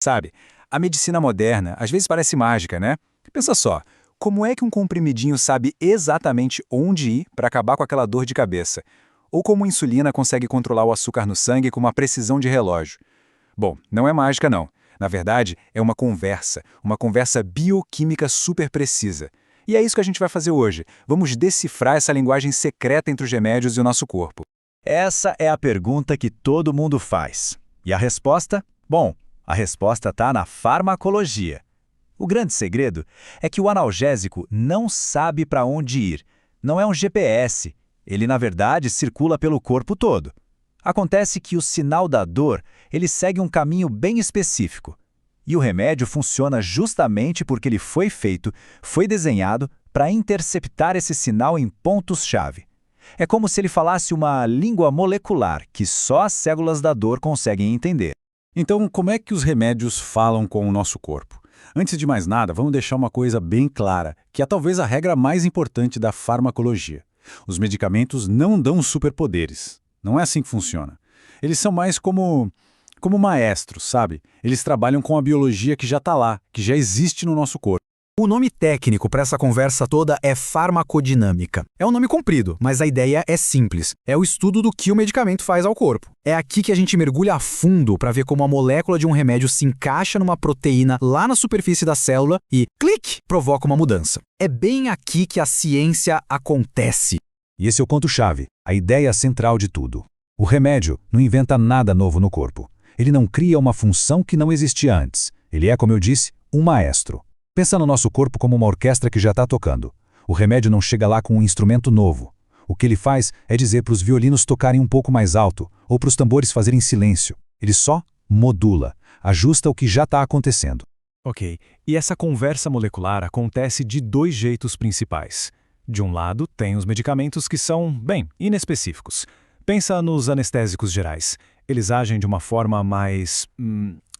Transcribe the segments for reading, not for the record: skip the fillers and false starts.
Sabe, a medicina moderna às vezes parece mágica, né? Pensa só, como é que um comprimidinho sabe exatamente onde ir para acabar com aquela dor de cabeça? Ou como a insulina consegue controlar o açúcar no sangue com uma precisão de relógio? Bom, não é mágica não. Na verdade, é uma conversa bioquímica super precisa. E é isso que a gente vai fazer hoje. Vamos decifrar essa linguagem secreta entre os remédios e o nosso corpo. Essa é a pergunta que todo mundo faz. E a resposta? Bom, a resposta está na farmacologia. O grande segredo é que o analgésico não sabe para onde ir. Não é um GPS. Ele, na verdade, circula pelo corpo todo. Acontece que o sinal da dor, ele segue um caminho bem específico. E o remédio funciona justamente porque ele foi desenhado para interceptar esse sinal em pontos-chave. É como se ele falasse uma língua molecular que só as células da dor conseguem entender. Então, como é que os remédios falam com o nosso corpo? Antes de mais nada, vamos deixar uma coisa bem clara, que é talvez a regra mais importante da farmacologia. Os medicamentos não dão superpoderes. Não é assim que funciona. Eles são mais como maestros, sabe? Eles trabalham com a biologia que já está lá, que já existe no nosso corpo. O nome técnico para essa conversa toda é farmacodinâmica. É um nome comprido, mas a ideia é simples. É o estudo do que o medicamento faz ao corpo. É aqui que a gente mergulha a fundo para ver como a molécula de um remédio se encaixa numa proteína lá na superfície da célula e, clique, provoca uma mudança. É bem aqui que a ciência acontece. E esse é o ponto-chave, a ideia central de tudo. O remédio não inventa nada novo no corpo. Ele não cria uma função que não existia antes. Ele é, como eu disse, um maestro. Pensa no nosso corpo como uma orquestra que já está tocando. O remédio não chega lá com um instrumento novo. O que ele faz é dizer para os violinos tocarem um pouco mais alto ou para os tambores fazerem silêncio. Ele só modula, ajusta o que já está acontecendo. Ok, e essa conversa molecular acontece de dois jeitos principais. De um lado, tem os medicamentos que são, bem, inespecíficos. Pensa nos anestésicos gerais. Eles agem de uma forma mais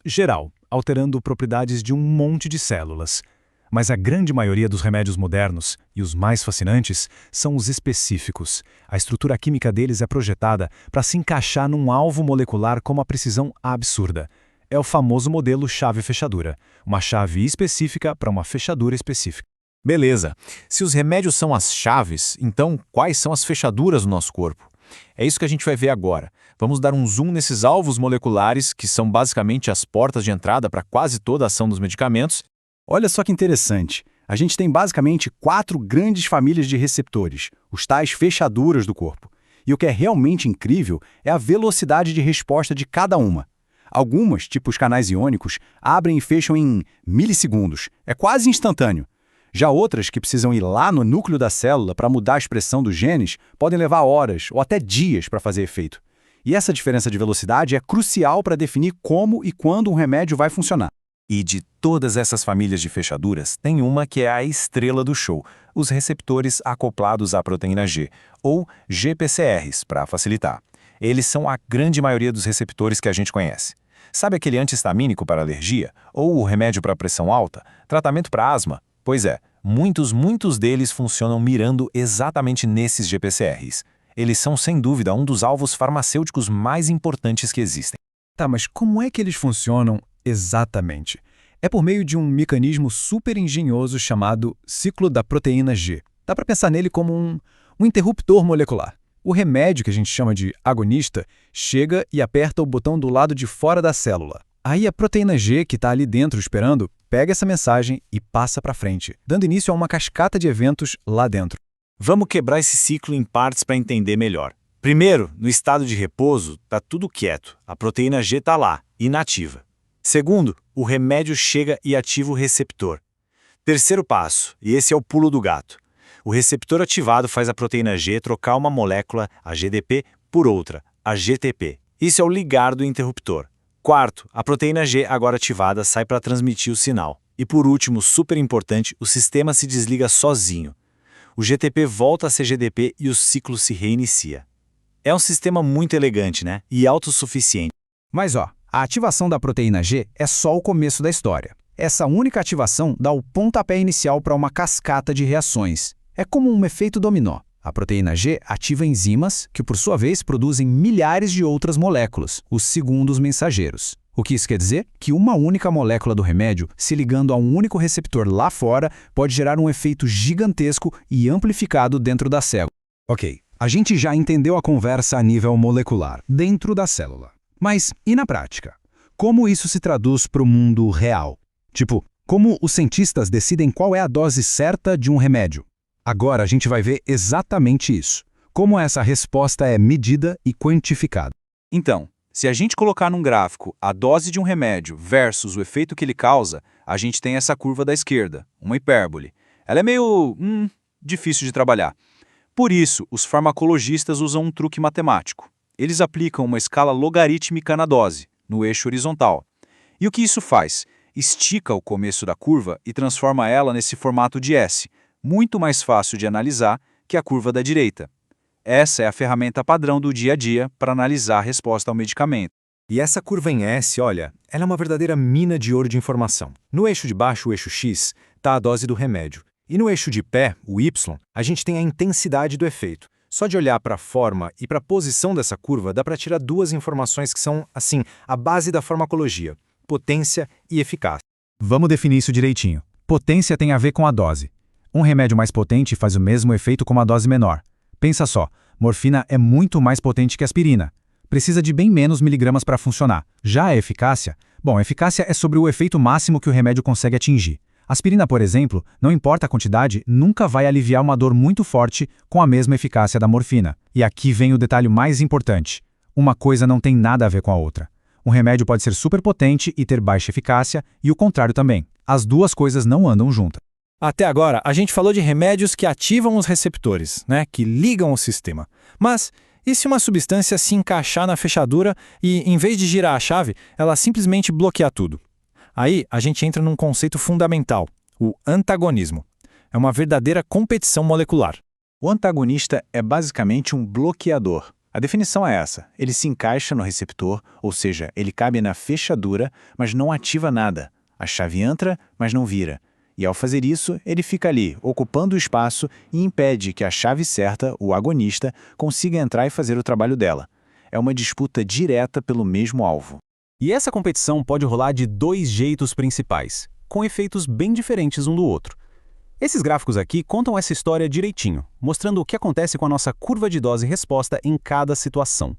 geral, alterando propriedades de um monte de células. Mas a grande maioria dos remédios modernos, e os mais fascinantes, são os específicos. A estrutura química deles é projetada para se encaixar num alvo molecular com uma precisão absurda. É o famoso modelo chave-fechadura, uma chave específica para uma fechadura específica. Beleza. Se os remédios são as chaves, então quais são as fechaduras do nosso corpo? É isso que a gente vai ver agora. Vamos dar um zoom nesses alvos moleculares, que são basicamente as portas de entrada para quase toda a ação dos medicamentos. Olha só que interessante. A gente tem basicamente 4 grandes famílias de receptores, os tais fechaduras do corpo. E o que é realmente incrível é a velocidade de resposta de cada uma. Algumas, tipo os canais iônicos, abrem e fecham em milissegundos. É quase instantâneo. Já outras, que precisam ir lá no núcleo da célula para mudar a expressão dos genes, podem levar horas ou até dias para fazer efeito. E essa diferença de velocidade é crucial para definir como e quando um remédio vai funcionar. E de todas essas famílias de fechaduras, tem uma que é a estrela do show, os receptores acoplados à proteína G, ou GPCRs, para facilitar. Eles são a grande maioria dos receptores que a gente conhece. Sabe aquele anti-histamínico para alergia? Ou o remédio para pressão alta? Tratamento para asma? Pois é, muitos deles funcionam mirando exatamente nesses GPCRs. Eles são, sem dúvida, um dos alvos farmacêuticos mais importantes que existem. Tá, mas como é que eles funcionam exatamente? É por meio de um mecanismo super engenhoso chamado ciclo da proteína G. Dá para pensar nele como um interruptor molecular. O remédio, que a gente chama de agonista, chega e aperta o botão do lado de fora da célula. Aí a proteína G, que está ali dentro esperando, pega essa mensagem e passa para frente, dando início a uma cascata de eventos lá dentro. Vamos quebrar esse ciclo em partes para entender melhor. Primeiro, no estado de repouso, está tudo quieto. A proteína G está lá, inativa. Segundo, o remédio chega e ativa o receptor. Terceiro passo, e esse é o pulo do gato. O receptor ativado faz a proteína G trocar uma molécula, a GDP, por outra, a GTP. Isso é o ligar do interruptor. Quarto, a proteína G agora ativada sai para transmitir o sinal. E por último, super importante, o sistema se desliga sozinho. O GTP volta a ser GDP e o ciclo se reinicia. É um sistema muito elegante, né? E autossuficiente. Mas a ativação da proteína G é só o começo da história. Essa única ativação dá o pontapé inicial para uma cascata de reações. É como um efeito dominó. A proteína G ativa enzimas que, por sua vez, produzem milhares de outras moléculas, os segundos mensageiros. O que isso quer dizer? Que uma única molécula do remédio, se ligando a um único receptor lá fora, pode gerar um efeito gigantesco e amplificado dentro da célula. Ok, a gente já entendeu a conversa a nível molecular, dentro da célula. Mas e na prática? Como isso se traduz para o mundo real? Tipo, como os cientistas decidem qual é a dose certa de um remédio? Agora a gente vai ver exatamente isso. Como essa resposta é medida e quantificada. Então, se a gente colocar num gráfico a dose de um remédio versus o efeito que ele causa, a gente tem essa curva da esquerda, uma hipérbole. Ela é meio difícil de trabalhar. Por isso, os farmacologistas usam um truque matemático. Eles aplicam uma escala logarítmica na dose, no eixo horizontal. E o que isso faz? Estica o começo da curva e transforma ela nesse formato de S, muito mais fácil de analisar que a curva da direita. Essa é a ferramenta padrão do dia a dia para analisar a resposta ao medicamento. E essa curva em S, olha, ela é uma verdadeira mina de ouro de informação. No eixo de baixo, o eixo X, está a dose do remédio. E no eixo de pé, o Y, a gente tem a intensidade do efeito. Só de olhar para a forma e para a posição dessa curva, dá para tirar duas informações que são, assim, a base da farmacologia: potência e eficácia. Vamos definir isso direitinho. Potência tem a ver com a dose. Um remédio mais potente faz o mesmo efeito com uma dose menor. Pensa só, morfina é muito mais potente que aspirina. Precisa de bem menos miligramas para funcionar. Já a eficácia? Bom, a eficácia é sobre o efeito máximo que o remédio consegue atingir. Aspirina, por exemplo, não importa a quantidade, nunca vai aliviar uma dor muito forte com a mesma eficácia da morfina. E aqui vem o detalhe mais importante. Uma coisa não tem nada a ver com a outra. Um remédio pode ser super potente e ter baixa eficácia, e o contrário também. As duas coisas não andam juntas. Até agora, a gente falou de remédios que ativam os receptores, né, que ligam o sistema. Mas e se uma substância se encaixar na fechadura e, em vez de girar a chave, ela simplesmente bloquear tudo? Aí a gente entra num conceito fundamental, o antagonismo. É uma verdadeira competição molecular. O antagonista é basicamente um bloqueador. A definição é essa: ele se encaixa no receptor, ou seja, ele cabe na fechadura, mas não ativa nada. A chave entra, mas não vira. E ao fazer isso, ele fica ali, ocupando o espaço e impede que a chave certa, o agonista, consiga entrar e fazer o trabalho dela. É uma disputa direta pelo mesmo alvo. E essa competição pode rolar de dois jeitos principais, com efeitos bem diferentes um do outro. Esses gráficos aqui contam essa história direitinho, mostrando o que acontece com a nossa curva de dose-resposta em cada situação.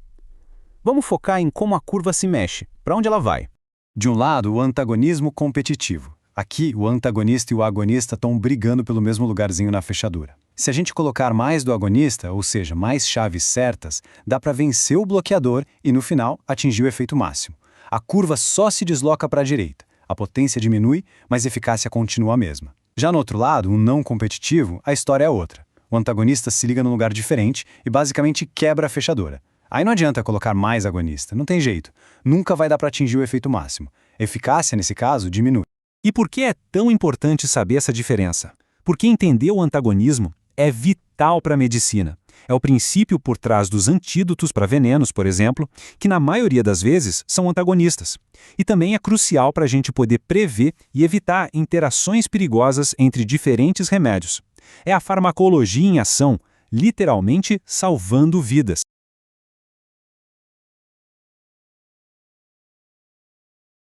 Vamos focar em como a curva se mexe, para onde ela vai. De um lado, o antagonismo competitivo. Aqui, o antagonista e o agonista estão brigando pelo mesmo lugarzinho na fechadura. Se a gente colocar mais do agonista, ou seja, mais chaves certas, dá para vencer o bloqueador e, no final, atingir o efeito máximo. A curva só se desloca para a direita. A potência diminui, mas a eficácia continua a mesma. Já no outro lado, o não competitivo, a história é outra. O antagonista se liga num lugar diferente e basicamente quebra a fechadura. Aí não adianta colocar mais agonista, não tem jeito. Nunca vai dar para atingir o efeito máximo. A eficácia, nesse caso, diminui. E por que é tão importante saber essa diferença? Porque entender o antagonismo é vital para a medicina. É o princípio por trás dos antídotos para venenos, por exemplo, que na maioria das vezes são antagonistas. E também é crucial para a gente poder prever e evitar interações perigosas entre diferentes remédios. É a farmacologia em ação, literalmente salvando vidas.